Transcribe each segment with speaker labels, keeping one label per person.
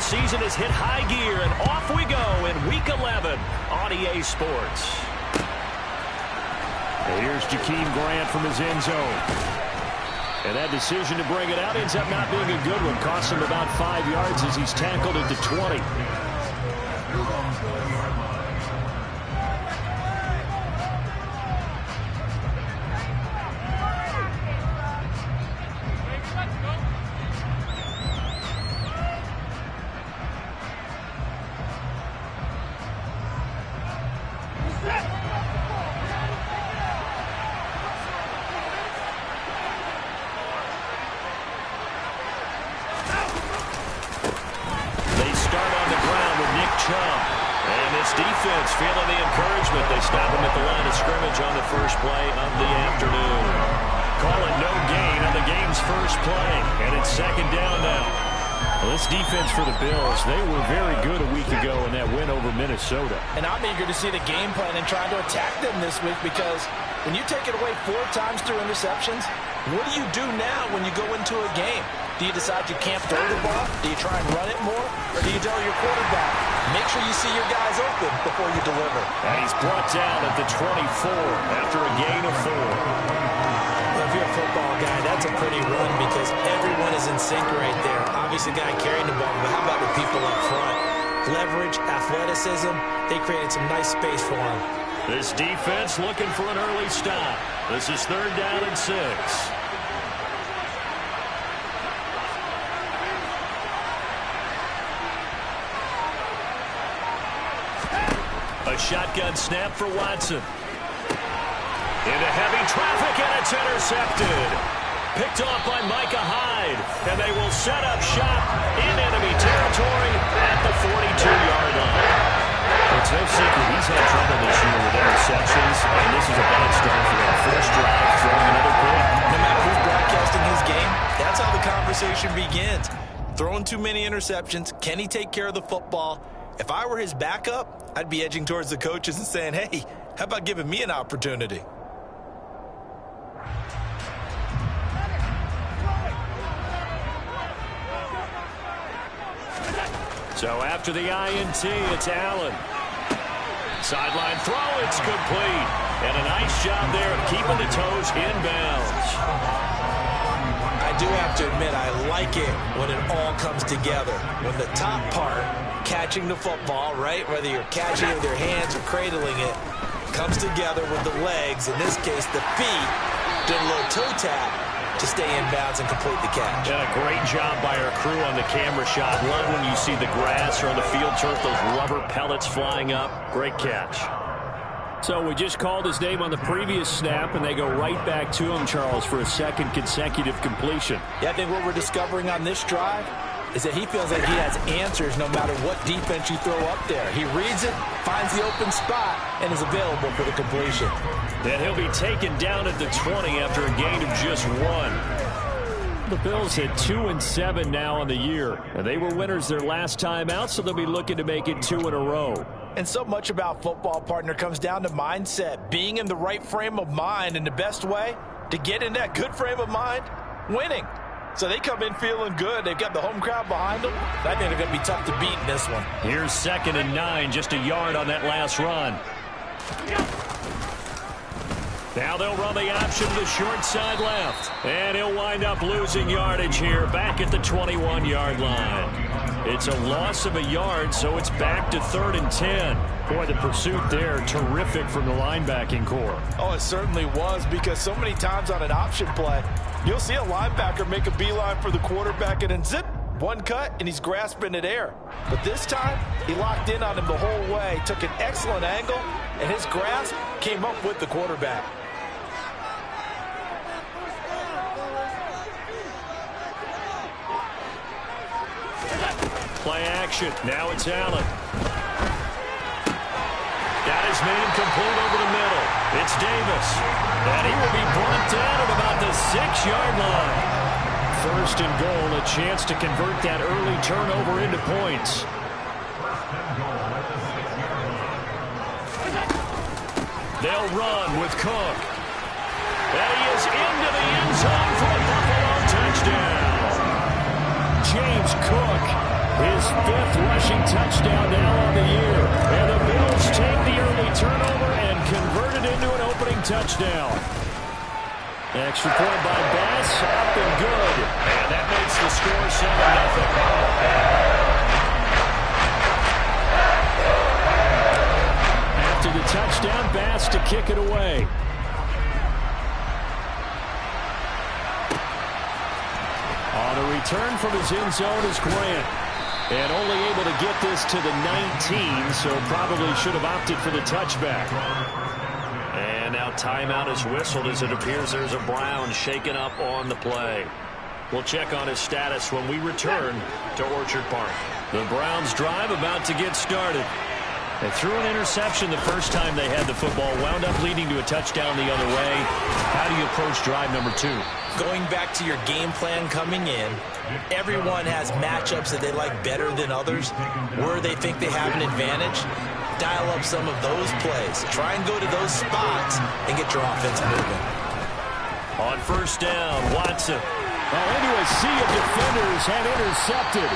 Speaker 1: football season has hit high gear, and off we go in Week 11 on EA Sports. And here's Jakeem Grant from his end zone. And that decision to bring it out ends up not being a good one. Costs him about 5 yards as he's tackled at the 20. And this defense feeling the encouragement. They stop him at the line of scrimmage on the first play of the afternoon. Call it no gain on the game's first play. And it's second down now. Well, this defense for the Bills, they were very good a week ago in that win over Minnesota.
Speaker 2: And I'm eager to see the game plan and try to attack them this week, because when you take it away 4 times through interceptions, what do you do now when you go into a game? Do you decide you can't throw the ball? Do you try and run it more? Or do you tell your quarterback, make sure you see your guys open before you deliver?
Speaker 1: And he's brought down at the 24 after a gain of 4.
Speaker 2: Well, if you're a football guy, that's a pretty run because everyone is in sync right there. Obviously, the guy carrying the ball, but how about the people up front? Leverage, athleticism, they created some nice space for him.
Speaker 1: This defense looking for an early stop. This is 3rd down and 6. A shotgun snap for Watson. Into heavy traffic, and it's intercepted. Picked off by Micah Hyde. And they will set up shop in enemy territory at the 42-yard line. It's no secret he's had trouble this year with interceptions, and this is a bad start for him. First drive, throwing another pick.
Speaker 2: No matter who's broadcasting his game, that's how the conversation begins. Throwing too many interceptions, can he take care of the football? If I were his backup, I'd be edging towards the coaches and saying, hey, how about giving me an opportunity?
Speaker 1: So after the INT, it's Allen. Sideline throw, it's complete. And a nice job there of keeping the toes inbounds.
Speaker 2: I do have to admit, I like it when it all comes together. When the top part, catching the football, right, whether you're catching it with your hands or cradling it, comes together with the legs, in this case the feet, did a little toe tap to stay in bounds and complete the catch.
Speaker 1: And a great job by our crew on the camera shot. Love when you see the grass or on the field turf, those rubber pellets flying up. Great catch. So we just called his name on the previous snap, and they go right back to him, Charles, for a second consecutive completion.
Speaker 2: Yeah, I think what we're discovering on this drive is that he feels like he has answers no matter what defense you throw up there. He reads it, finds the open spot, and is available for the completion.
Speaker 1: And he'll be taken down at the 20 after a gain of just 1. The Bills at 2-7 now on the year. And they were winners their last time out, so they'll be looking to make it 2 in a row.
Speaker 2: And so much about football, partner, comes down to mindset, being in the right frame of mind, and the best way to get in that good frame of mind, winning. So they come in feeling good. They've got the home crowd behind them. I think they're going to be tough to beat in this one.
Speaker 1: Here's 2nd and 9, just a yard on that last run. Now they'll run the option to the short side left. And he'll wind up losing yardage here back at the 21-yard line. It's a loss of a yard, so it's back to 3rd and 10. Boy, the pursuit there, terrific from the linebacking core.
Speaker 2: Oh, it certainly was, because so many times on an option play, you'll see a linebacker make a beeline for the quarterback and then zip, one cut, and he's grasping at air. But this time, he locked in on him the whole way, took an excellent angle, and his grasp came up with the quarterback.
Speaker 1: Play action. Now it's Allen. That is made incomplete over the middle. It's Davis. And he will be brought down at about the 6-yard line. 1st and goal, a chance to convert that early turnover into points. They'll run with Cook. And he is into the end zone for a Buffalo touchdown. James Cook His 5th rushing touchdown now on the year. And the Bills take the early turnover and convert it into an opening touchdown. Extra point by Bass, up and good. And that makes the score 7-0. After the touchdown, Bass to kick it away. On a return from his end zone is Grant. And only able to get this to the 19, so probably should have opted for the touchback. And now timeout is whistled as it appears there's a Brown shaken up on the play. We'll check on his status when we return to Orchard Park. The Browns drive about to get started. They threw an interception the first time they had the football, wound up leading to a touchdown the other way. How do you approach drive number 2?
Speaker 2: Going back to your game plan coming in, everyone has matchups that they like better than others, where they think they have an advantage. Dial up some of those plays. Try and go to those spots and get your offense moving.
Speaker 1: On first down, Watson. Into a sea of defenders and intercepted.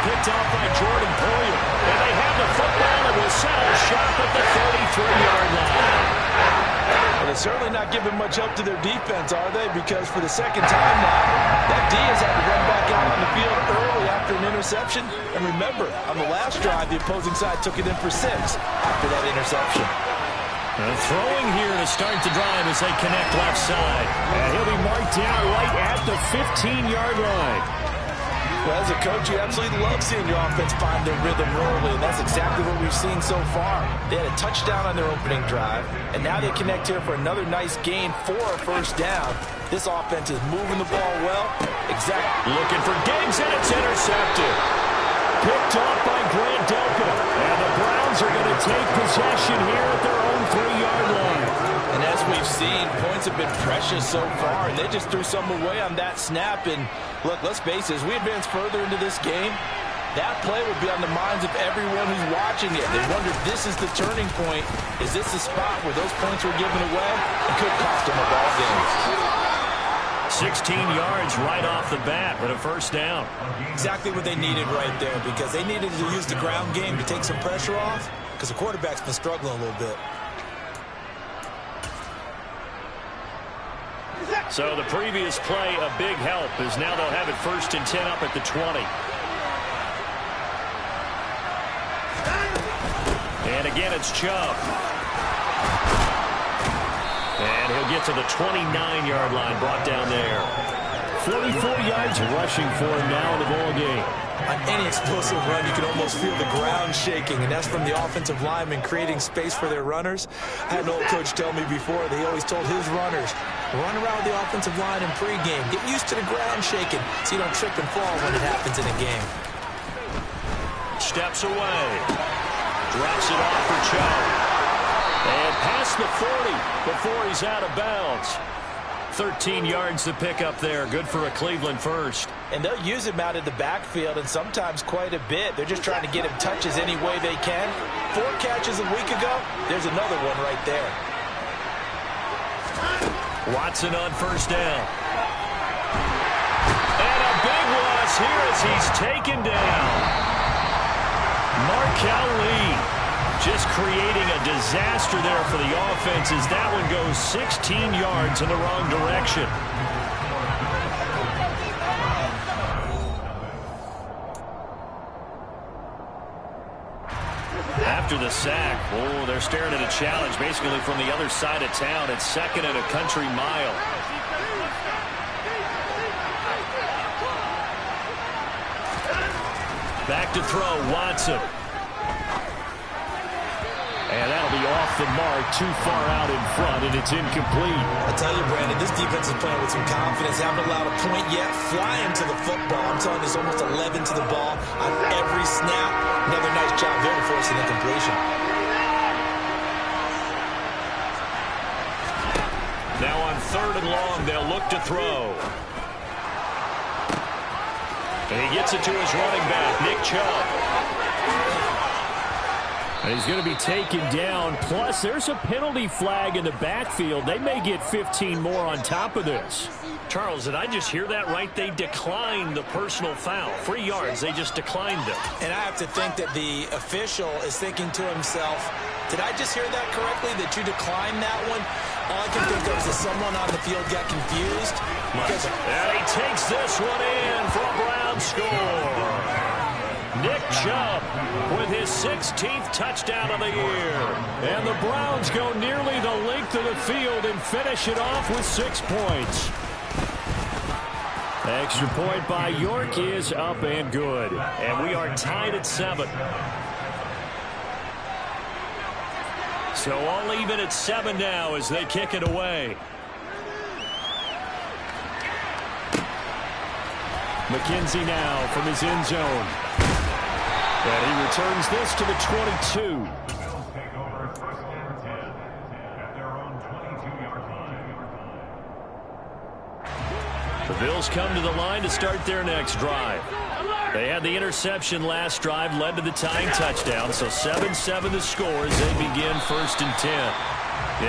Speaker 1: Picked off by Jordan Poyer. And they have the football and will settle shop at the 33-yard line.
Speaker 2: Well, they're certainly not giving much help to their defense, are they? Because for the second time now, that D has had to run back out on the field early after an interception. And remember, on the last drive, the opposing side took it in for 6 after that interception.
Speaker 1: And throwing here to start the drive as they connect left side. And he'll be marked down right at the 15-yard line.
Speaker 2: Well, as a coach, you absolutely love seeing your offense find their rhythm early, and that's exactly what we've seen so far. They had a touchdown on their opening drive, and now they connect here for another nice gain for a first down. This offense is moving the ball well. Exactly.
Speaker 1: Looking for Diggs, and it's intercepted. Picked off by Grant Delpit. And the Browns are going to take possession here at their own 3-yard line.
Speaker 2: And as we've seen, points have been precious so far, and they just threw some away on that snap. And look, let's face it, as we advance further into this game, that play will be on the minds of everyone who's watching it. They wonder if this is the turning point. Is this the spot where those points were given away? It could cost them a ball game.
Speaker 1: 16 yards right off the bat with a first down.
Speaker 2: Exactly what they needed right there, because they needed to use the ground game to take some pressure off, because the quarterback's been struggling a little bit.
Speaker 1: So the previous play, a big help, as now they'll have it 1st and 10 up at the 20. And again, it's Chubb. And he'll get to the 29-yard line, brought down there. 44 yards rushing for him now in the ball game.
Speaker 2: On any explosive run, you can almost feel the ground shaking, and that's from the offensive linemen creating space for their runners. I had an old coach tell me before, they always told his runners, run around with the offensive line in pregame. Get used to the ground shaking so you don't trip and fall when it happens in a game.
Speaker 1: Steps away. Drops it off for Chubb. And past the 40 before he's out of bounds. 13 yards to pick up there. Good for a Cleveland first.
Speaker 2: And they'll use him out of the backfield, and sometimes quite a bit. They're just trying to get him touches any way they can. 4 catches a week ago. There's another one right there.
Speaker 1: Watson on first down. And a big loss here as he's taken down. Markel Lee just creating a disaster there for the offense as that one goes 16 yards in the wrong direction. After the sack, they're staring at a challenge basically from the other side of town. It's 2nd and a country mile. Back to throw, Watson. And that'll be off the mark, too far out in front, and it's incomplete.
Speaker 2: I tell you, Brandon, this defense is playing with some confidence. Haven't allowed a point yet. Flying to the football. I'm telling you, it's almost 11 to the ball on every snap. Another nice job there forcing the completion.
Speaker 1: Now on 3rd and long, they'll look to throw. And he gets it to his running back, Nick Chubb. And he's going to be taken down. Plus, there's a penalty flag in the backfield. They may get 15 more on top of this. Charles, did I just hear that right? They declined the personal foul. 3 yards, they just declined it.
Speaker 2: And I have to think that the official is thinking to himself, did I just hear that correctly, that you declined that one? All I can think of is that someone on the field got confused.
Speaker 1: And he takes this one in for a Brown score. Nick Chubb with his 16th touchdown of the year. And the Browns go nearly the length of the field and finish it off with 6 points. Extra point by York is up and good. And we are tied at 7. So all even at 7 now as they kick it away. McKenzie now from his end zone. And he returns this to the 22. The Bills come to the line to start their next drive. They had the interception last drive, led to the tying touchdown, so 7-7 the score as they begin 1st and 10.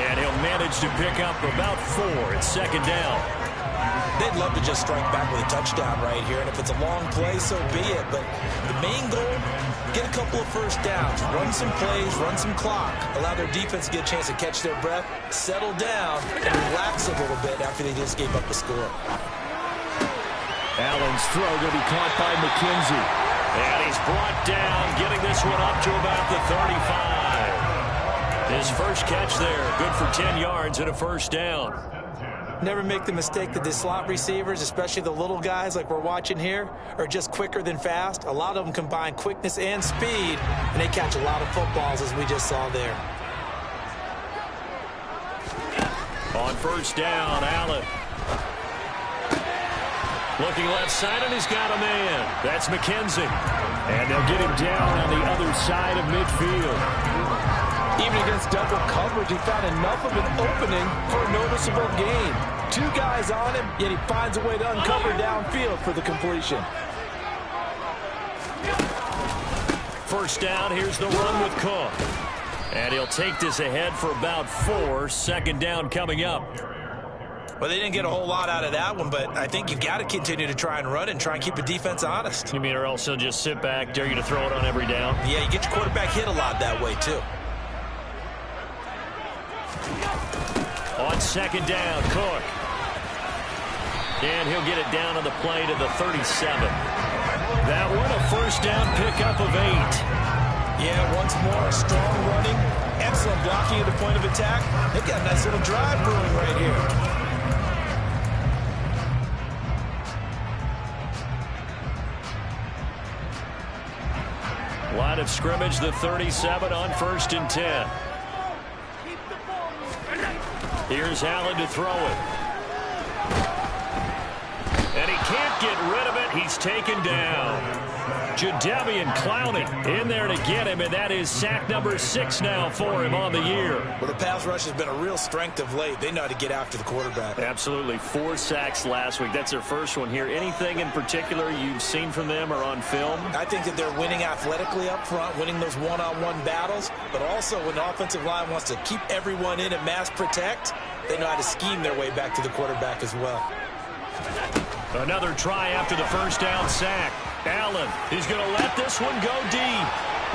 Speaker 1: And he'll manage to pick up about 4 at 2nd down.
Speaker 2: They'd love to just strike back with a touchdown right here, and if it's a long play, so be it. But the main goal, get a couple of first downs, run some plays, run some clock, allow their defense to get a chance to catch their breath, settle down, and relax a little bit after they just gave up a score.
Speaker 1: Allen's throw going to be caught by McKenzie. And he's brought down, getting this one up to about the 35. His first catch there, good for 10 yards and a 1st down.
Speaker 2: Never make the mistake that the slot receivers, especially the little guys like we're watching here, are just quicker than fast. A lot of them combine quickness and speed, and they catch a lot of footballs, as we just saw there.
Speaker 1: On 1st down, Allen. Looking left side, and he's got a man. That's McKenzie. And they'll get him down on the other side of midfield.
Speaker 3: Even against double coverage, he found enough of an opening for a noticeable gain. 2 guys on him, yet he finds a way to uncover downfield for the completion.
Speaker 1: 1st down, here's the run with Cook. And he'll take this ahead for about 4. 2nd down coming up.
Speaker 2: Well, they didn't get a whole lot out of that one, but I think you've got to continue to try and run and try and keep the defense honest.
Speaker 1: You mean or else he'll just sit back, dare you to throw it on every down?
Speaker 2: Yeah, you get your quarterback hit a lot that way, too.
Speaker 1: On 2nd down, Cook. And he'll get it down on the play to the 37. That one, a 1st down pickup of 8.
Speaker 2: Yeah, once more, strong running, excellent blocking at the point of attack. They've got a nice little drive brewing right here.
Speaker 1: Line of scrimmage, the 37 on 1st and 10. Here's Allen to throw it. And he can't get rid of it. He's taken down. Jadeveon Clowney in there to get him, and that is sack number 6 now for him on the year.
Speaker 2: Well, the pass rush has been a real strength of late. They know how to get after the quarterback.
Speaker 1: Absolutely. 4 sacks last week. That's their first one here. Anything in particular you've seen from them or on film?
Speaker 2: I think that they're winning athletically up front, winning those one-on-one battles, but also when the offensive line wants to keep everyone in and mass protect, they know how to scheme their way back to the quarterback as well.
Speaker 1: Another try after the 1st down sack. Allen, he's going to let this one go deep.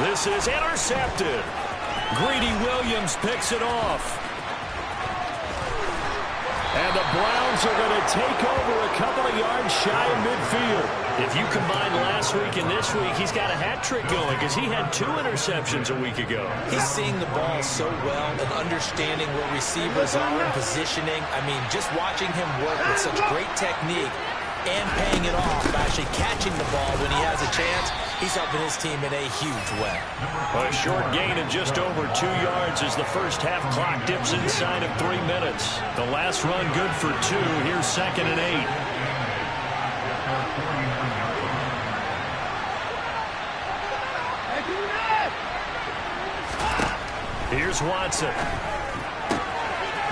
Speaker 1: This is intercepted. Greedy Williams picks it off. And the Browns are going to take over a couple of yards shy of midfield. If you combine last week and this week, he's got a hat trick going because he had 2 interceptions a week ago.
Speaker 2: He's seeing the ball so well and understanding where receivers are and positioning. I mean, just watching him work with such great technique and paying it off by actually catching the ball when he has a chance, he's helping his team in a huge way.
Speaker 1: A short gain of just over 2 yards as the first half clock dips inside of 3 minutes. The last run good for 2. Here's 2nd and 8. Here's Watson.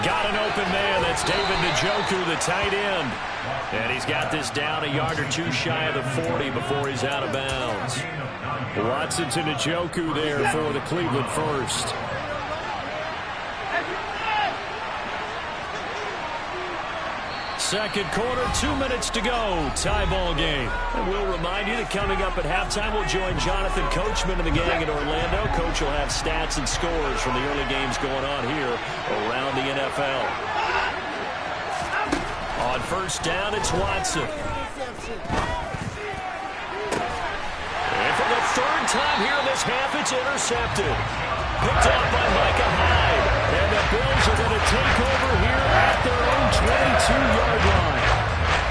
Speaker 1: Got an open man. That's David Njoku, the tight end. And he's got this down a yard or two shy of the 40 before he's out of bounds. Watson to Njoku there for the Cleveland first. Second quarter, 2 minutes to go. Tie ball game. And we'll remind you that coming up at halftime, we'll join Jonathan Coachman and the gang in Orlando. Coach will have stats and scores from the early games going on here around the NFL. On first down, it's Watson. And for the third time here in this half, it's intercepted. Picked off by Micah Hyde. And the Bills are going to take over here at their own 22-yard line.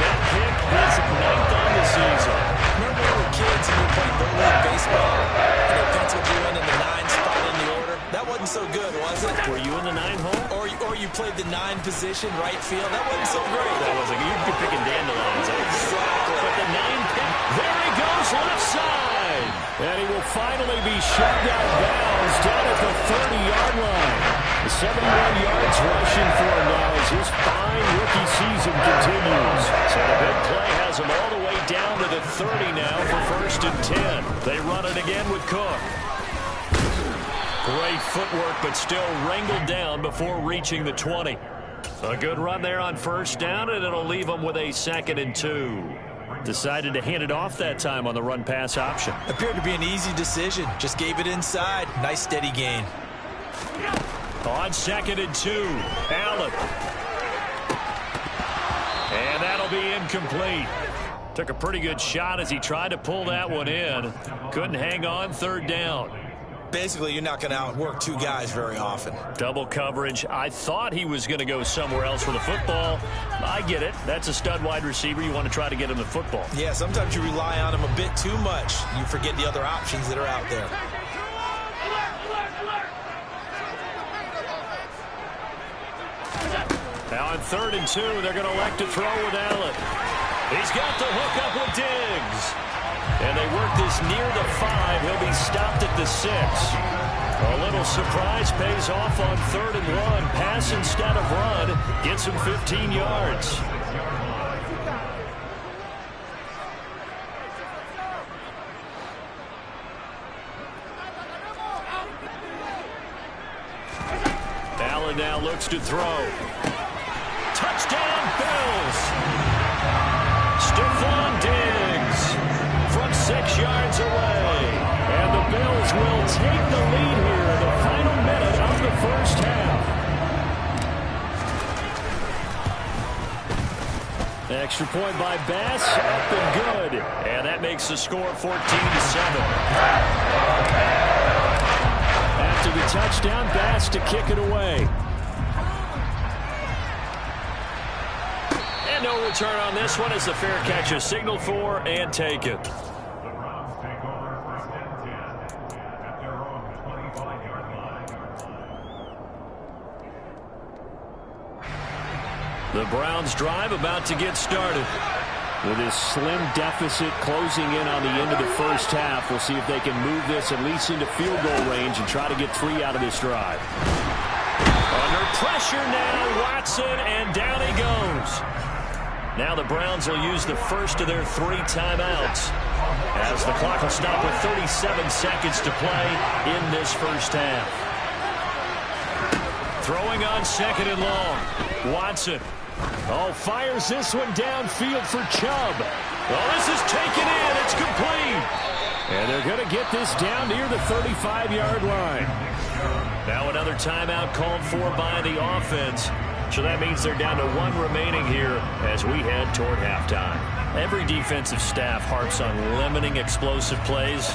Speaker 1: That pick is 9th on the season.
Speaker 2: Remember when we were kids and we played Little League baseball and they penciled you in the 9 spot in the order? That wasn't so good, was it?
Speaker 1: Were you in the 9 hole?
Speaker 2: Or you played the 9 position, right field? That wasn't so great.
Speaker 1: That wasn't. You could be picking dandelions.
Speaker 2: Exactly.
Speaker 1: But the 9 pick, there he goes, left side. And he will finally be shoved out of bounds down at the 30-yard line. The 71 yards rushing for him now as his fine rookie season continues. So the big play has him all the way down to the 30 now for first and 10. They run it again with Cook. Great footwork, but still wrangled down before reaching the 20. A good run there on first down, and it'll leave them with a 2nd and 2. Decided to hand it off that time on the run-pass option.
Speaker 2: Appeared to be an easy decision. Just gave it inside. Nice steady gain.
Speaker 1: On 2nd and 2, Allen. And that'll be incomplete. Took a pretty good shot as he tried to pull that one in. Couldn't hang on, 3rd down.
Speaker 2: Basically, you're not going to outwork 2 guys very often.
Speaker 1: Double coverage. I thought he was going to go somewhere else for the football. I get it. That's a stud wide receiver. You want to try to get him the football.
Speaker 2: Yeah, sometimes you rely on him a bit too much. You forget the other options that are out there.
Speaker 1: Now on 3rd and 2, they're going to elect to throw with Allen. He's got the hook up with Diggs. And they work this near the 5. He'll be stopped at the 6. A little surprise pays off on 3rd and 1. Pass instead of run. Gets him 15 yards. Allen now looks to throw. Touchdown, Bills. Stephon Diggs from 6 yards away. And the Bills will take the lead here in the final minute of the first half. Extra point by Bass, up and good. And that makes the score 14-7. After the touchdown, Bass to kick it away. And no return on this one as the fair catch is signaled for and taken. The Browns drive about to get started. With this slim deficit closing in on the end of the first half, we'll see if they can move this at least into field goal range and try to get 3 out of this drive. Under pressure now, Watson, and down he goes. Now the Browns will use the first of their 3 timeouts as the clock will stop with 37 seconds to play in this first half. Throwing on 2nd and long. Watson. Oh, fires this one downfield for Chubb. Oh, this is taken in. It's complete. And they're going to get this down near the 35-yard line. Now another timeout called for by the offense. So that means they're down to 1 remaining here as we head toward halftime. Every defensive staff harps on limiting explosive plays.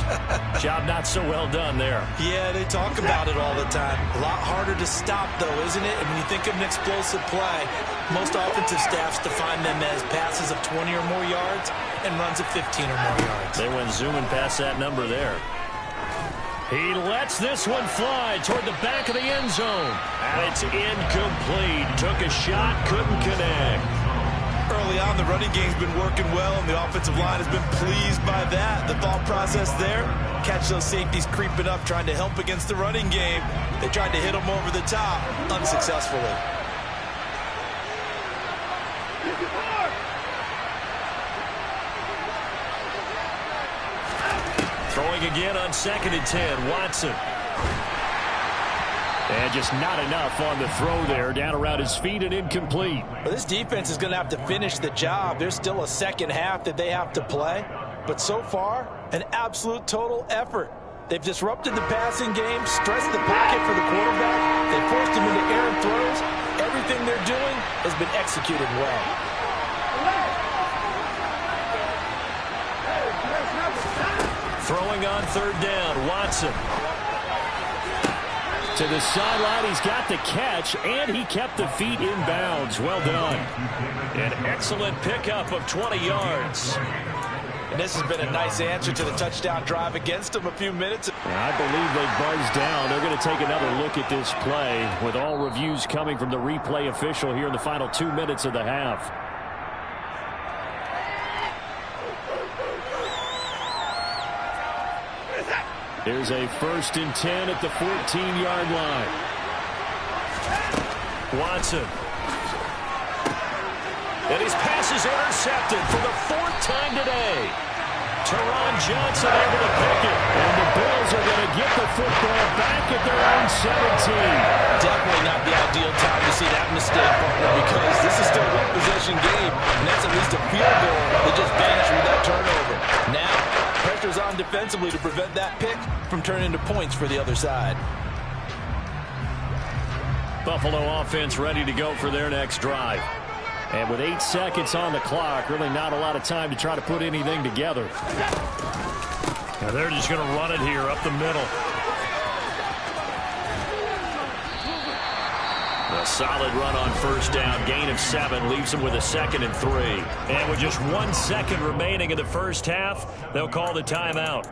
Speaker 1: Job not so well done there.
Speaker 2: Yeah, they talk about it all the time. A lot harder to stop, though, isn't it? And when you think of an explosive play, most offensive staffs define them as passes of 20 or more yards and runs of 15 or more yards. They went zooming past that number there. He lets this one fly toward the back of the end zone. And it's incomplete. Took a shot, couldn't connect. Early on, the running game's been working well, and the offensive line has been pleased by that. The thought process there, catch those safeties creeping up, trying to help against the running game. They tried to hit them over the top, unsuccessfully.
Speaker 1: throwing again on 2nd and 10. Watson.
Speaker 4: And just not enough on the throw there. Down around his feet and incomplete.
Speaker 3: Well, this defense is going to have to finish the job. There's still a second half that they have to play. But so far, an absolute total effort. They've disrupted the passing game, stressed the pocket for the quarterback. They forced him into errant throws. Everything they're doing has been executed well.
Speaker 1: Throwing on 3rd down, Watson.
Speaker 4: To the sideline, he's got the catch, and he kept the feet in bounds. Well done.
Speaker 1: An excellent pickup of 20 yards.
Speaker 3: And this has been a nice answer to the touchdown drive against them a few minutes.
Speaker 4: I believe they buzzed down. They're going to take another look at this play, with all reviews coming from the replay official here in the final 2 minutes of the half. There's a 1st and 10 at the 14-yard line.
Speaker 1: Watson. And his pass is intercepted for the 4th time today. Teron Johnson able to pick it.
Speaker 4: And the Bills are going to get the football back at their own 17.
Speaker 3: Definitely not the ideal time to see that mistake, partner, because this is still a one-possession game, and that's at least a field goal that just vanished with that turnover. Now, pressure's on defensively to prevent that pick from turning into points for the other side.
Speaker 4: Buffalo offense ready to go for their next drive. And with 8 seconds on the clock, really not a lot of time to try to put anything together.
Speaker 1: Now they're just going to run it here up the middle. A solid run on 1st down. Gain of 7 leaves them with a 2nd and 3. And with just 1 second remaining in the first half, they'll call the timeout.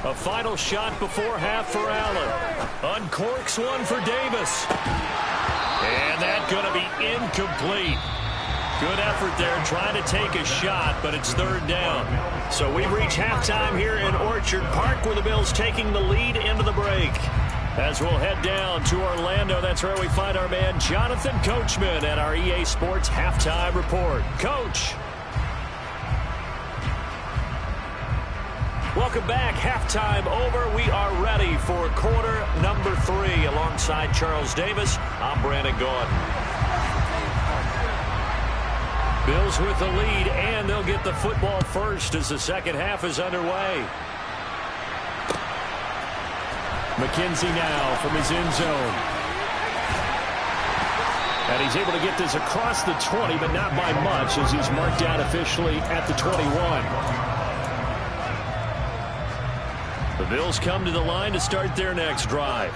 Speaker 1: A final shot before half for Allen. Uncorks one for Davis. And that's going to be incomplete. Good effort there trying to take a shot, but it's 3rd down. So we reach halftime here in Orchard Park, where the Bills taking the lead into the break. As we'll head down to Orlando, that's where we find our man Jonathan Coachman at our EA Sports Halftime Report. Coach. Welcome back. Halftime over. We are ready for quarter number 3. Alongside Charles Davis, I'm Brandon Gaudin. Bills with the lead, and they'll get the football first as the second half is underway. McKenzie now from his end zone. And he's able to get this across the 20, but not by much, as he's marked down officially at the 21. The Bills come to the line to start their next drive.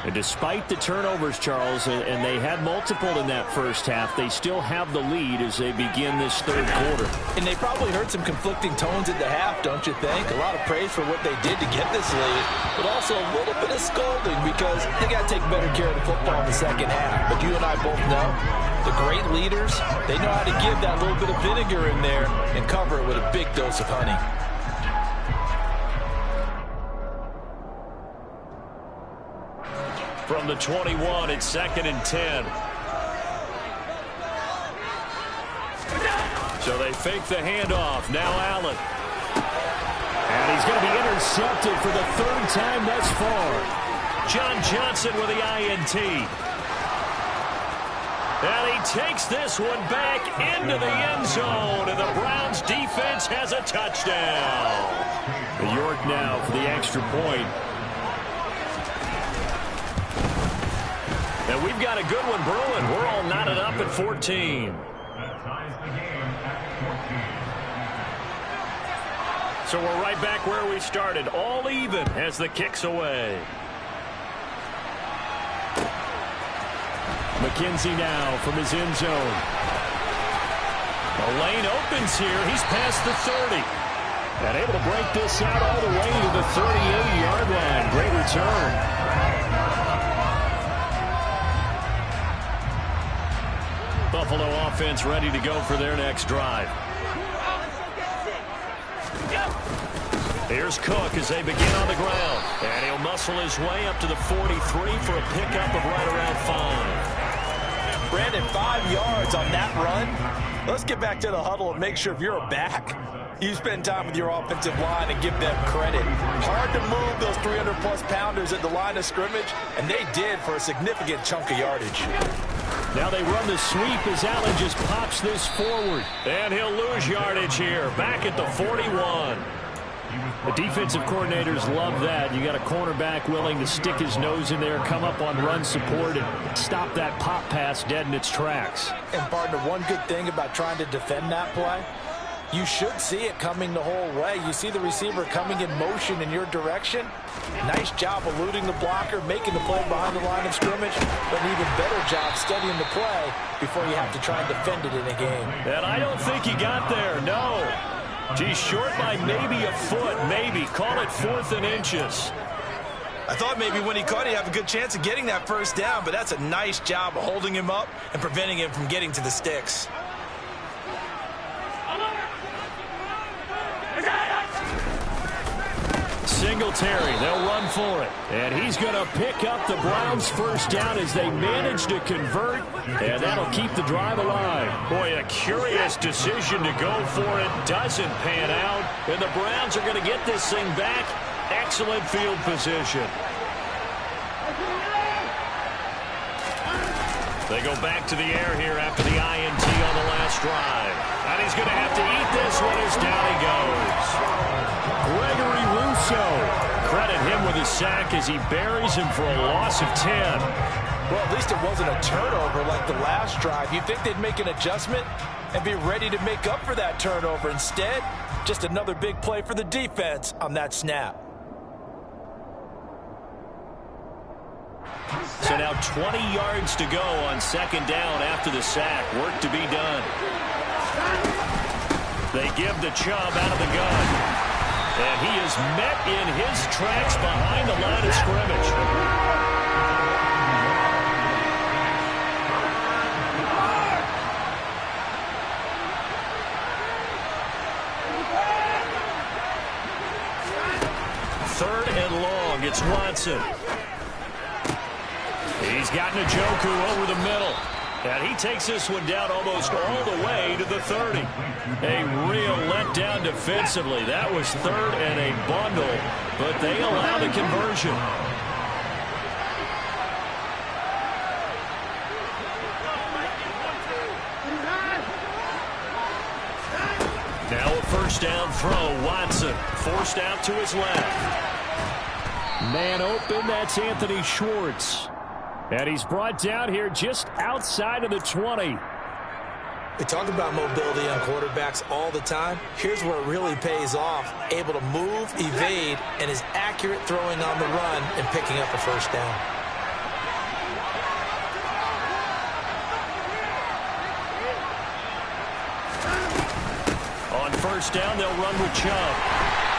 Speaker 1: And despite the turnovers, Charles, and they had multiple in that first half, they still have the lead as they begin this 3rd quarter.
Speaker 3: And they probably heard some conflicting tones at the half, don't you think? A lot of praise for what they did to get this lead, but also a little bit of scolding because they got to take better care of the football in the second half. But you and I both know the great leaders, they know how to give that little bit of vinegar in there and cover it with a big dose of honey.
Speaker 1: From the 21, it's 2nd and 10. So they fake the handoff. Now Allen.
Speaker 4: And he's going to be intercepted for the 3rd time thus far.
Speaker 1: John Johnson with the INT. And he takes this one back into the end zone. And the Browns defense has a touchdown.
Speaker 4: York now for the extra point.
Speaker 1: And we've got a good one brewing. We're all knotted up at 14. So we're right back where we started. All even as the kick's away.
Speaker 4: McKenzie now from his end zone.
Speaker 1: The lane opens here. He's past the 30.
Speaker 4: And able to break this out all the way to the 38-yard line. Great return. Buffalo offense ready to go for their next drive. Here's Cook as they begin on the ground. And he'll muscle his way up to the 43 for a pickup of right around 5.
Speaker 3: Brandon, 5 yards on that run. Let's get back to the huddle and make sure if you're a back, you spend time with your offensive line and give them credit. Hard to move those 300-plus pounders at the line of scrimmage, and they did for a significant chunk of yardage.
Speaker 4: Now they run the sweep as Allen just pops this forward. And he'll lose yardage here, back at the 41. The defensive coordinators love that. You got a cornerback willing to stick his nose in there, come up on run support, and stop that pop pass dead in its tracks.
Speaker 3: And, partner, one good thing about trying to defend that play, you should see it coming the whole way. You see the receiver coming in motion in your direction. Nice job eluding the blocker, making the play behind the line of scrimmage, but an even better job studying the play before you have to try and defend it in a game.
Speaker 4: And I don't think he got there, no. He's short by maybe a foot, maybe. Call it 4th and inches.
Speaker 2: I thought maybe when he caught it, he'd have a good chance of getting that first down, but that's a nice job of holding him up and preventing him from getting to the sticks.
Speaker 4: Singletary, they'll run for it. And he's going to pick up the Browns' first down as they manage to convert, and that'll keep the drive alive. Boy, a curious decision to go for it. Doesn't pan out, and the Browns are going to get this thing back. Excellent field position. They go back to the air here after the INT on the last drive. And he's going to have to eat this one as down he goes. Gregory Rousseau. Credit him with his sack as he buries him for a loss of 10.
Speaker 3: Well, at least it wasn't a turnover like the last drive. You'd think they'd make an adjustment and be ready to make up for that turnover. Instead, just another big play for the defense on that snap.
Speaker 4: So now 20 yards to go on second down after the sack. Work to be done. They give the Chubb out of the gun. And he is met in his tracks behind the line of scrimmage. Third and long. It's Watson. He's got Njoku over the middle. And he takes this one down almost all the way to the 30. A real letdown defensively. That was third and a bundle, but they allow the conversion. Now a first down throw. Watson forced out to his left. Man open, that's Anthony Schwartz. And he's brought down here just outside of the 20.
Speaker 2: We talk about mobility on quarterbacks all the time. Here's where it really pays off. Able to move, evade, and is accurate throwing on the run and picking up a first down.
Speaker 4: On first down, they'll run with Chubb.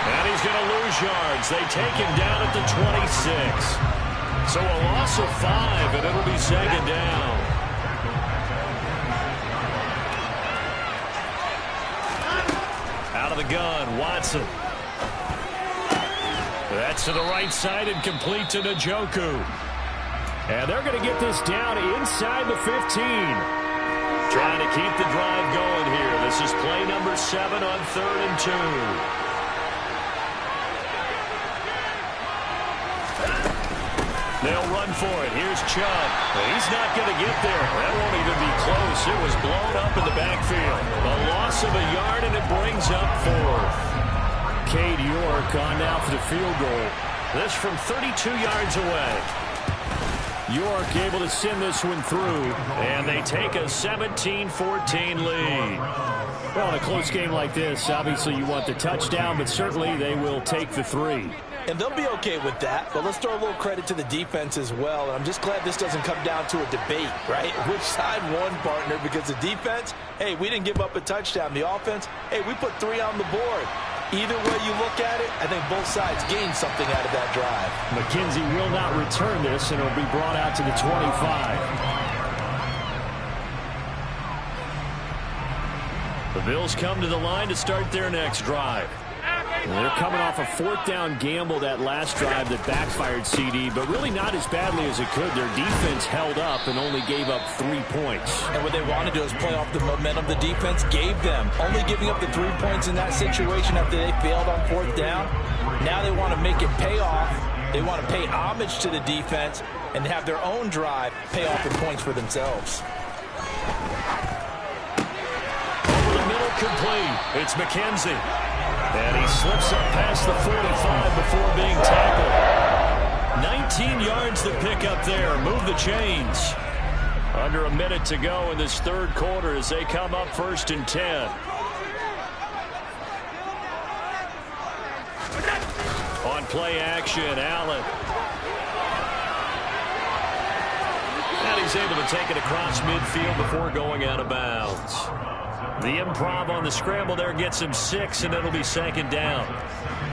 Speaker 4: And he's going to lose yards. They take him down at the 26. So a loss of 5, and it'll be second down. Out of the gun, Watson. That's to the right side and complete to Njoku. And they're going to get this down inside the 15. Trying to keep the drive going here. This is play number 7 on 3rd and 2. They'll run for it. Here's Chubb. He's not going to get there. That won't even be close. It was blown up in the backfield. A loss of a yard, and it brings up 4th. Cade York on now for the field goal. This from 32 yards away. York able to send this one through, and they take a 17-14 lead. Well, in a close game like this, obviously you want the touchdown, but certainly they will take the 3.
Speaker 3: And they'll be okay with that, but let's throw a little credit to the defense as well. And I'm just glad this doesn't come down to a debate, right? Which side won, partner? Because the defense, hey, we didn't give up a touchdown. The offense, hey, we put 3 on the board. Either way you look at it, I think both sides gained something out of that drive.
Speaker 4: McKenzie will not return this, and it'll be brought out to the 25. The Bills come to the line to start their next drive.
Speaker 5: Well, they're coming off a fourth down gamble that last drive that backfired, CD, but really not as badly as it could. Their defense held up and only gave up 3 points.
Speaker 3: And what they want to do is play off the momentum the defense gave them. Only giving up the 3 points in that situation after they failed on fourth down. Now they want to make it pay off. They want to pay homage to the defense and have their own drive pay off the points for themselves.
Speaker 4: Over the middle, complete. It's McKenzie. And he slips up past the 45 before being tackled. 19 yards to pick up there. Move the chains. Under a minute to go in this third quarter as they come up 1st and 10. On play action, Allen. And he's able to take it across midfield before going out of bounds. The improv on the scramble there gets him 6, and it'll be 2nd down.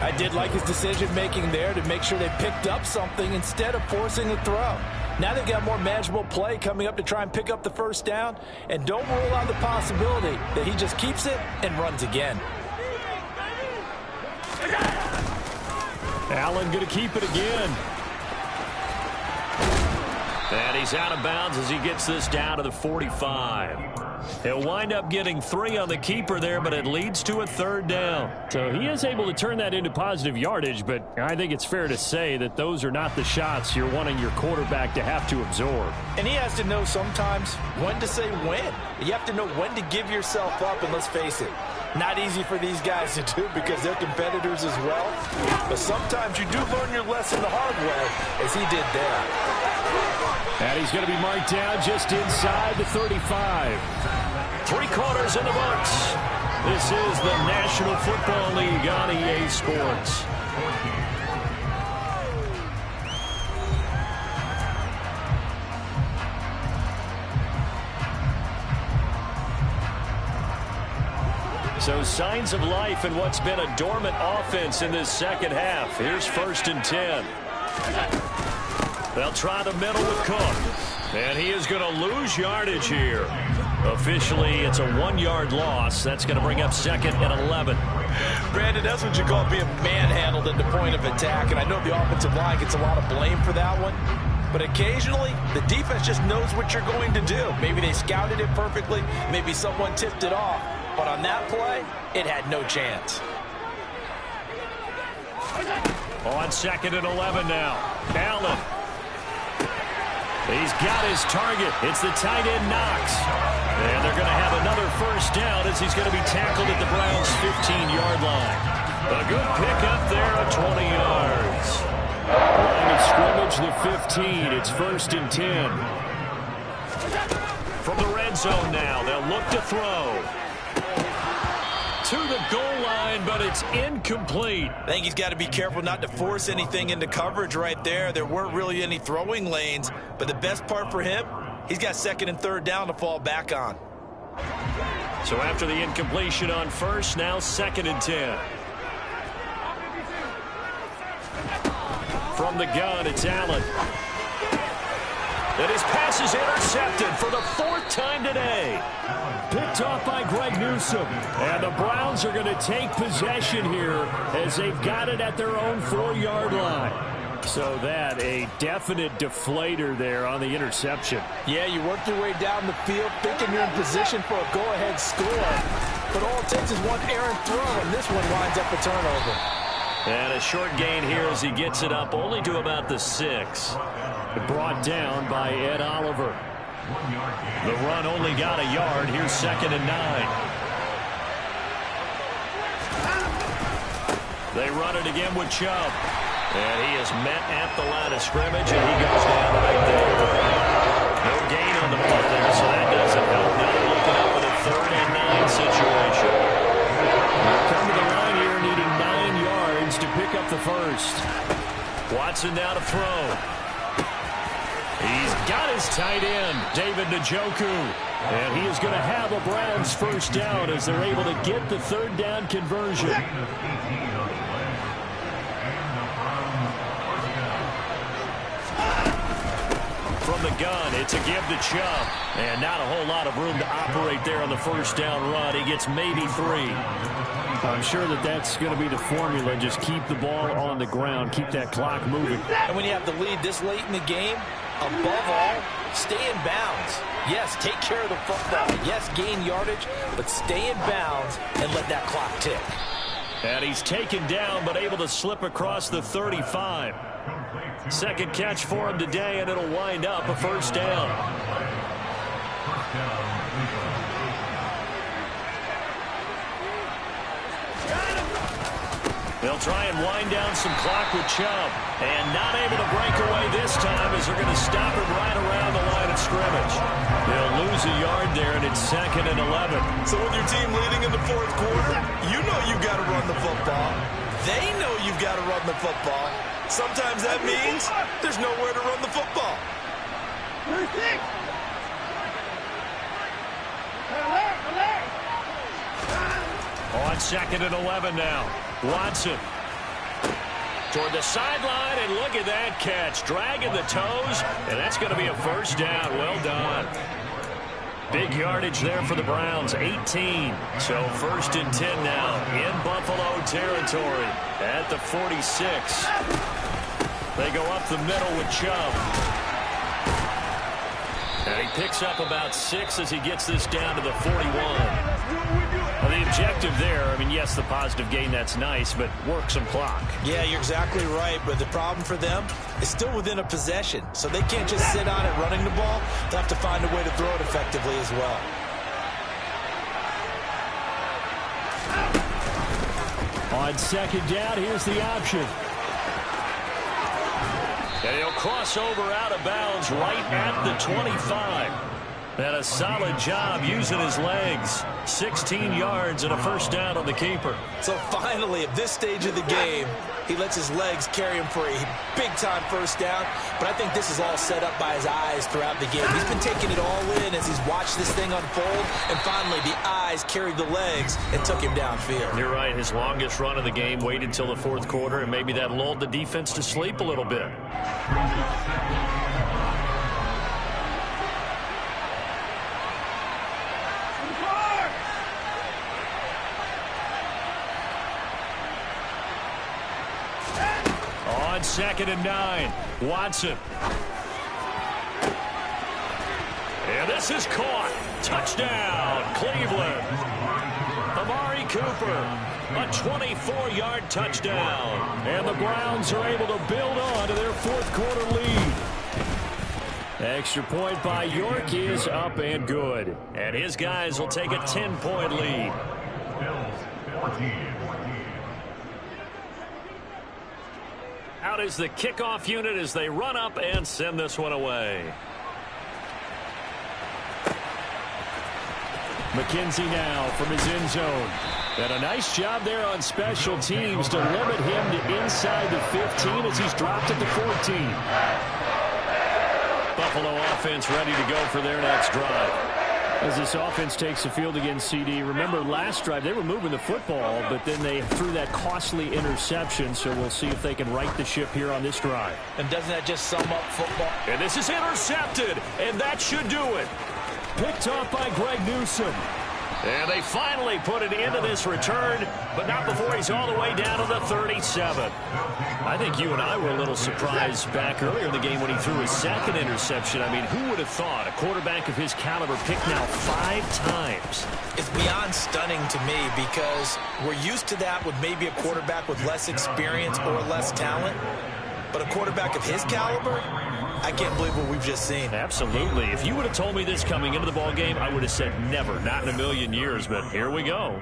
Speaker 3: I did like his decision-making there to make sure they picked up something instead of forcing the throw. Now they've got more manageable play coming up to try and pick up the first down, and don't rule out the possibility that he just keeps it and runs again.
Speaker 4: Allen going to keep it again. And he's out of bounds as he gets this down to the 45. He'll wind up getting 3 on the keeper there, but it leads to a 3rd down.
Speaker 5: So he is able to turn that into positive yardage, but I think it's fair to say that those are not the shots you're wanting your quarterback to have to absorb.
Speaker 3: And he has to know sometimes when to say when. You have to know when to give yourself up, and let's face it, not easy for these guys to do because they're competitors as well. But sometimes you do learn your lesson the hard way, as he did there.
Speaker 5: And he's going to be marked down just inside the 35.
Speaker 4: 3 quarters in the books. This is the National Football League on EA Sports. So signs of life in what's been a dormant offense in this second half. Here's 1st and 10. They'll try the middle with Cook. And he is going to lose yardage here. Officially, it's a 1-yard loss. That's going to bring up 2nd and 11.
Speaker 3: Brandon, that's what you call being manhandled at the point of attack. And I know the offensive line gets a lot of blame for that one. But occasionally, the defense just knows what you're going to do. Maybe they scouted it perfectly. Maybe someone tipped it off. But on that play, it had no chance.
Speaker 4: On 2nd and 11 now. Allen. He's got his target. It's the tight end Knox. And they're going to have another 1st down as he's going to be tackled at the Browns' 15-yard line. A good pickup there at 20 yards.
Speaker 5: Line of scrimmage, the 15. It's 1st and 10.
Speaker 4: From the red zone now, they'll look to throw. To the goal line, but it's incomplete.
Speaker 2: I think he's got to be careful not to force anything into coverage right there. There weren't really any throwing lanes, but the best part for him, he's got 2nd and 3rd down to fall back on.
Speaker 4: So after the incompletion on 1st, now 2nd and 10. From the gun, it's Allen. And his pass is intercepted for the 4th time today.
Speaker 5: Picked off by Greg Newsome.
Speaker 4: And the Browns are going to take possession here as they've got it at their own 4-yard line.
Speaker 5: So that, a definite deflator there on the interception.
Speaker 3: Yeah, you work your way down the field thinking you're in position for a go-ahead score. But all it takes is one errant throw, and this one winds up a turnover.
Speaker 4: And a short gain here as he gets it up only to about the 6.
Speaker 5: Brought down by Ed Oliver.
Speaker 4: The run only got a yard. Here's 2nd and 9. They run it again with Chubb. And he is met at the line of scrimmage, and he goes down right there. No gain on the play there, so that doesn't help. Now they're looking up with a 3rd and 9 situation.
Speaker 5: They'll come to the line here needing 9 yards to pick up the 1st.
Speaker 4: Watson now to throw. He's got his tight end, David Njoku.
Speaker 5: And he is going to have a Browns 1st down as they're able to get the 3rd down conversion.
Speaker 4: From
Speaker 1: the gun. It's a give to Chubb. And not a whole lot of room to operate there on the first down run. He gets maybe 3.
Speaker 5: I'm sure that's going to be the formula. Just keep the ball on the ground. Keep that clock moving.
Speaker 2: And when you have the lead this late in the game, above all, stay in bounds. Yes, take care of the football. Yes, gain yardage, but stay in bounds and let that clock tick.
Speaker 1: And he's taken down, but able to slip across the 35. Second catch for him today, and it'll wind up a first down. They'll try and wind down some clock with Chubb. And not able to break away this time as they're going to stop him right around the line of scrimmage. They'll lose a yard there, and it's 2nd and 11.
Speaker 2: So with your team leading in the fourth quarter, you know you've got to run the football. They know you've got to run the football. Sometimes that means there's nowhere to run the football.
Speaker 1: On 2nd and 11 now. Watson toward the sideline, and look at that catch. Dragging the toes, and that's going to be a first down. Well done. Big yardage there for the Browns, 18. So 1st and 10 now in Buffalo territory at the 46. They go up the middle with Chubb. And he picks up about 6 as he gets this down to the 41. Well, the objective there, I mean, yes, the positive gain, that's nice, but work some clock.
Speaker 2: Yeah, you're exactly right, but the problem for them is still within a possession, so they can't just sit on it running the ball. They'll have to find a way to throw it effectively as well.
Speaker 5: On 2nd down, here's the option.
Speaker 1: And he'll cross over out of bounds right at the 25. And a solid job using his legs. 16 yards and a first down on the keeper.
Speaker 2: So finally, at this stage of the game, he lets his legs carry him for a big-time first down. But I think this is all set up by his eyes throughout the game. He's been taking it all in as he's watched this thing unfold. And finally, the eyes carried the legs and took him downfield.
Speaker 1: You're right. His longest run of the game waited until the fourth quarter, and maybe that lulled the defense to sleep a little bit. On 2nd and 9, Watson. And this is caught. Touchdown, Cleveland. Amari Cooper, a 24-yard touchdown. And the Browns are able to build on to their fourth quarter lead. Extra point by York is up and good. And his guys will take a 10-point lead. Out is the kickoff unit as they run up and send this one away.
Speaker 5: McKenzie now from his end zone. And a nice job there on special teams to limit him to inside the 15 as he's dropped at the 14.
Speaker 1: Buffalo offense ready to go for their next drive.
Speaker 5: As this offense takes the field against CD, remember last drive they were moving the football, but then they threw that costly interception, so we'll see if they can right the ship here on this drive.
Speaker 2: And doesn't that just sum up football?
Speaker 1: And this is intercepted, and that should do it.
Speaker 5: Picked off by Greg Newsome.
Speaker 1: And they finally put it into this return, but not before he's all the way down to the 37. I think you and I were a little surprised back earlier in the game when he threw his second interception. I mean, who would have thought a quarterback of his caliber picked now 5 times?
Speaker 2: It's beyond stunning to me because we're used to that with maybe a quarterback with less experience or less talent. But a quarterback of his caliber, I can't believe what we've just seen.
Speaker 1: Absolutely. If you would have told me this coming into the ball game, I would have said never, not in a million years. But here we go.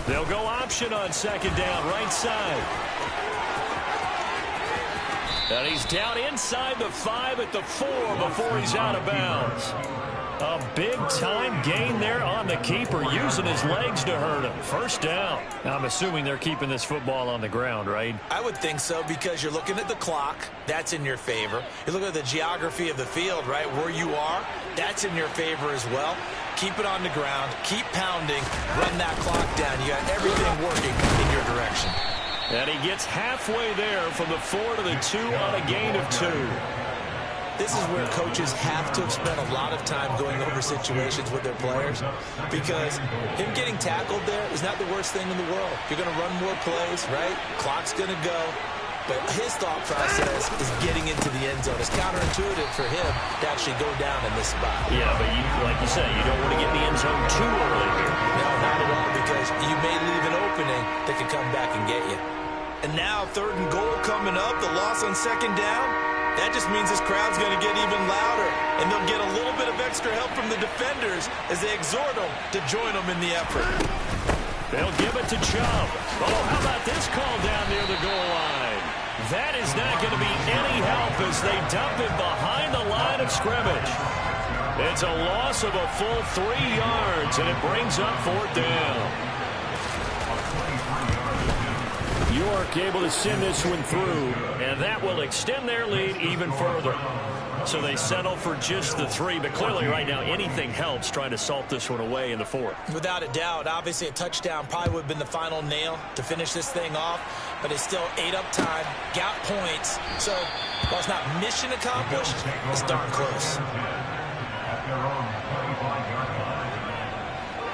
Speaker 1: They'll go option on second down, right side. And he's down inside the 5 at the 4 before he's out of bounds. A big-time gain there on the keeper, using his legs to hurt him. First down. Now, I'm assuming they're keeping this football on the ground, right?
Speaker 2: I would think so, because you're looking at the clock. That's in your favor. You look at the geography of the field, right, where you are. That's in your favor as well. Keep it on the ground. Keep pounding. Run that clock down. You got everything working in your direction.
Speaker 1: And he gets halfway there from the 4 to the 2 on a gain of 2.
Speaker 2: This is where coaches have to have spent a lot of time going over situations with their players, because him getting tackled there is not the worst thing in the world. You're going to run more plays, right? Clock's going to go. But his thought process is getting into the end zone. It's counterintuitive for him to actually go down in this spot.
Speaker 1: Yeah, but like you say, you don't want to get in the end zone too early here.
Speaker 2: No, not at all, because you may leave an opening that can come back and get you. And now 3rd and goal coming up, the loss on 2nd down. That just means this crowd's going to get even louder, and they'll get a little bit of extra help from the defenders as they exhort them to join them in the effort.
Speaker 1: They'll give it to Chubb. Oh, how about this call down near the goal line? That is not going to be any help as they dump it behind the line of scrimmage. It's a loss of a full 3 yards, and it brings up 4th down.
Speaker 5: York able to send this one through.
Speaker 1: And that will extend their lead even further. So they settle for just the 3, but clearly right now anything helps trying to salt this one away in the 4th.
Speaker 2: Without a doubt, obviously a touchdown probably would have been the final nail to finish this thing off, but it's still 8 up time, got points. So while it's not mission accomplished, it's darn close.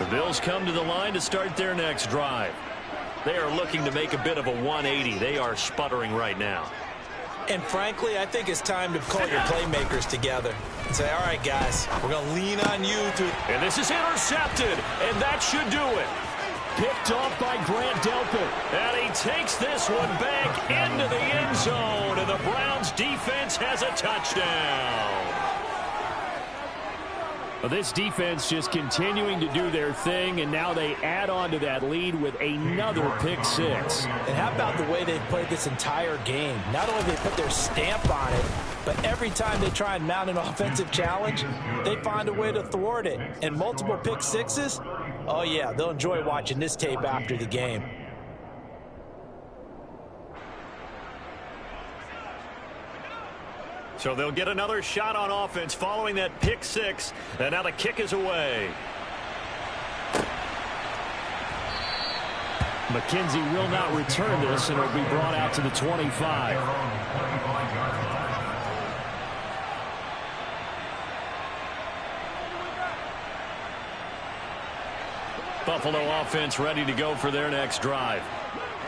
Speaker 1: The Bills come to the line to start their next drive. They are looking to make a bit of a 180. They are sputtering right now.
Speaker 2: And frankly, I think it's time to call your playmakers together and say, all right, guys, we're going to lean on you to...
Speaker 1: And this is intercepted, and that should do it.
Speaker 5: Picked off by Grant Delpit.
Speaker 1: And he takes this one back into the end zone, and the Browns defense has a touchdown.
Speaker 5: Well, this defense just continuing to do their thing, and now they add on to that lead with another pick 6.
Speaker 3: And how about the way they've played this entire game? Not only they put their stamp on it, but every time they try and mount an offensive challenge, they find a way to thwart it. And multiple pick 6s, oh yeah, they'll enjoy watching this tape after the game.
Speaker 1: So they'll get another shot on offense following that pick 6. And now the kick is away.
Speaker 5: McKenzie will not return this, and it'll be brought out to the 25.
Speaker 1: Buffalo offense ready to go for their next drive.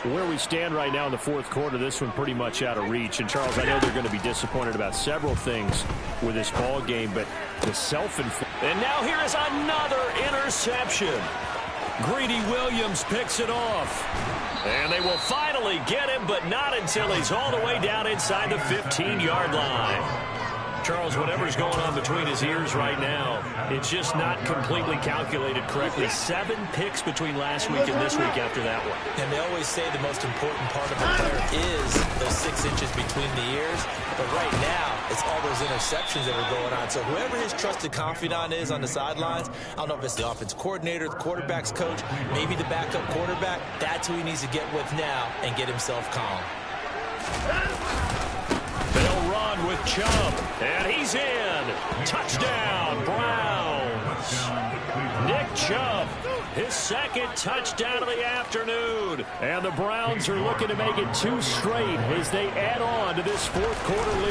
Speaker 5: Where we stand right now in the 4th quarter, this one pretty much out of reach. And, Charles, I know they're going to be disappointed about several things with this ball game, but the self-inflicted.
Speaker 1: And now here is another interception. Greedy Williams picks it off. And they will finally get him, but not until he's all the way down inside the 15-yard line. Charles, whatever's going on between his ears right now, it's just not completely calculated correctly. 7 picks between last week and this week after that one.
Speaker 2: And they always say the most important part of a player is those 6 inches between the ears. But right now, it's all those interceptions that are going on. So whoever his trusted confidant is on the sidelines, I don't know if it's the offense coordinator, the quarterback's coach, maybe the backup quarterback, that's who he needs to get with now and get himself calm.
Speaker 1: They'll run with Chubb, and he's in. Touchdown, Browns. Nick Chubb, his 2nd touchdown of the afternoon. And the Browns are looking to make it 2 straight as they add on to this 4th quarter lead.